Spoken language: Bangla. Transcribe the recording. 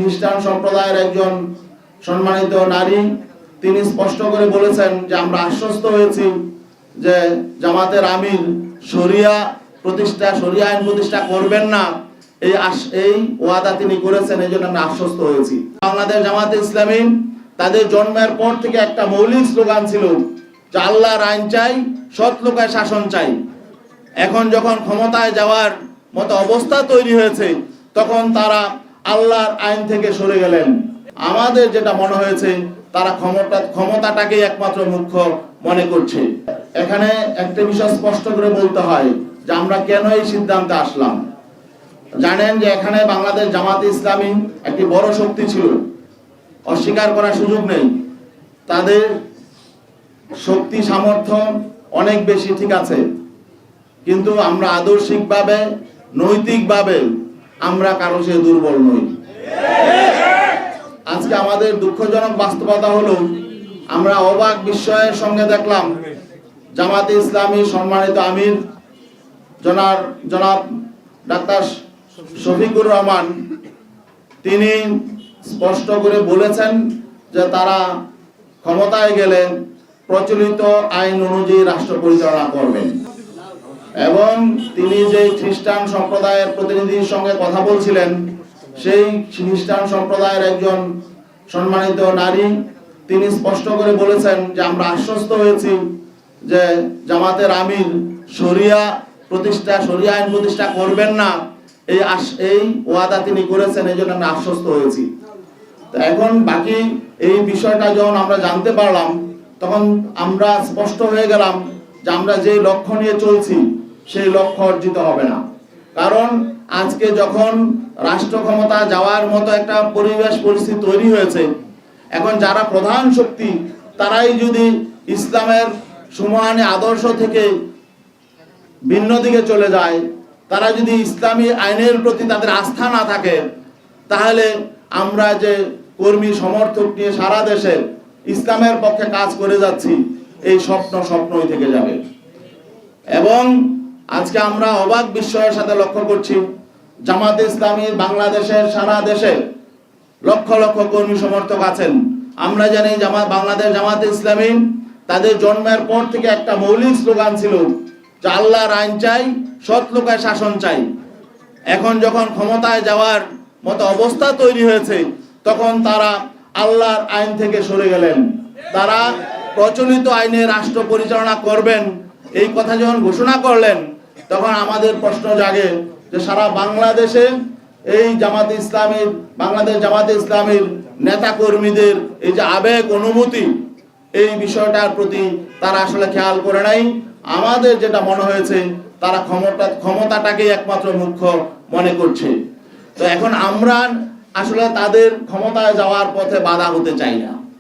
খ্রিস্টান সম্প্রদায়ের একজন সম্মানিত নারী, তিনি স্পষ্ট করে বলেছেন যে আমরা আশ্বস্ত হয়েছি যে জামাতের আমির শরিয়া আইন প্রতিষ্ঠা করবেন না, এই ওয়াদা তিনি করেছেন। এই জন্য আমরা আশ্বস্ত হয়েছি। বাংলাদেশ জামাতে ইসলামী তাদের জন্মের পর থেকে একটা মৌলিক স্লোগান ছিল যে আল্লাহর আইন চাই, সৎ লোকের শাসন চাই। এখন যখন ক্ষমতায় যাওয়ার মতো অবস্থা তৈরি হয়েছে, তখন তারা আল্লাহর আইন থেকে সরে গেলেন। আমাদের যেটা মনে হয়েছে, তারা ক্ষমতাটাকেই একমাত্র মুখ্য মনে করছে। এখানে একটা বিষয় স্পষ্ট করে বলতে হয় যে আমরা কেন এই সিদ্ধান্তে আসলাম। জানেন যে এখানে বাংলাদেশ জামাতে ইসলামী একটি বড় শক্তি ছিল, অস্বীকার করার সুযোগ নেই। তাদের শক্তি সামর্থ্য অনেক বেশি, ঠিক আছে, কিন্তু আমরা আদর্শিকভাবে নৈতিকভাবে আমরা কারো সে দুর্বল নই। আজকে আমাদের দুঃখজনক বাস্তবতা হলো, আমরা অবাক বিস্ময়ের সঙ্গে দেখলাম জামাতে ইসলামী সম্মানিত আমির জনাব ডাক্তার শফিকুর রহমান, তিনি স্পষ্ট করে বলেছেন যে তারা ক্ষমতায় গেলে প্রচলিত আইন অনুযায়ী রাষ্ট্র পরিচালনা করবেন। এবং তিনি যে খ্রিস্টান সম্প্রদায়ের প্রতিনিধির সঙ্গে কথা বলছিলেন, সেই খ্রিস্টান সম্প্রদায়ের একজন সম্মানিত নারী, তিনি স্পষ্ট করে বলেছেন যে আমরা আশ্বস্ত হয়েছি যে জামাতের আমির শরিয়া আইন প্রতিষ্ঠা করবেন না, এই ওয়াদা তিনি করেছেন। এই জন্য আমরা আশ্বস্ত হয়েছি। তো এখন বাকি এই বিষয়টা যখন আমরা জানতে পারলাম, তখন আমরা স্পষ্ট হয়ে গেলাম যে আমরা যে লক্ষ্য নিয়ে চলছি সেই লক্ষ্য অর্জিত হবে না। কারণ আজকে যখন রাষ্ট্র ক্ষমতা যাওয়ার মতো একটা পরিস্থিতি তৈরি হয়েছে, এখন যারা প্রধান শক্তি তারাই যদি ইসলামের সমমানী আদর্শ থেকে ভিন্ন দিকে চলে যায়, তারা যদি ইসলামী আইনের প্রতি তাদের আস্থা না থাকে, তাহলে আমরা যে কর্মী সমর্থক নিয়ে সারা দেশে ইসলামের পক্ষে কাজ করে যাচ্ছি, এই স্বপ্নই থেকে যাবে। এবং আজকে আমরা অবাক বিস্ময়ের সাথে লক্ষ্য করছি, জামাতে ইসলামী বাংলাদেশের সারা দেশে লক্ষ লক্ষ কর্মী সমর্থক আছেন। আমরা জানি বাংলাদেশ জামাতে ইসলামী তাদের জন্মের পর থেকে একটা মৌলিক স্লোগান ছিল যে আল্লাহর আইন চাই, সৎ লোকের শাসন চাই। এখন যখন ক্ষমতায় যাওয়ার মতো অবস্থা তৈরি হয়েছে, তখন তারা আল্লাহর আইন থেকে সরে গেলেন। তারা প্রচলিত আইনে রাষ্ট্র পরিচালনা করবেন, এই কথা যখন ঘোষণা করলেন, তখন আমাদের প্রশ্ন জাগে যে সারা বাংলাদেশে এই বাংলাদেশ জামাতে ইসলামীর নেতা কর্মীদের এই যে আবেগ অনুভূতি, এই বিষয়টার প্রতি তারা আসলে খেয়াল করে নাই। আমাদের যেটা মনে হয়েছে, তারা ক্ষমতাটাকেই একমাত্র মুখ্য মনে করছে। তো এখন আমরা আসলে তাদের ক্ষমতায় যাওয়ার পথে বাধা হতে চাই না।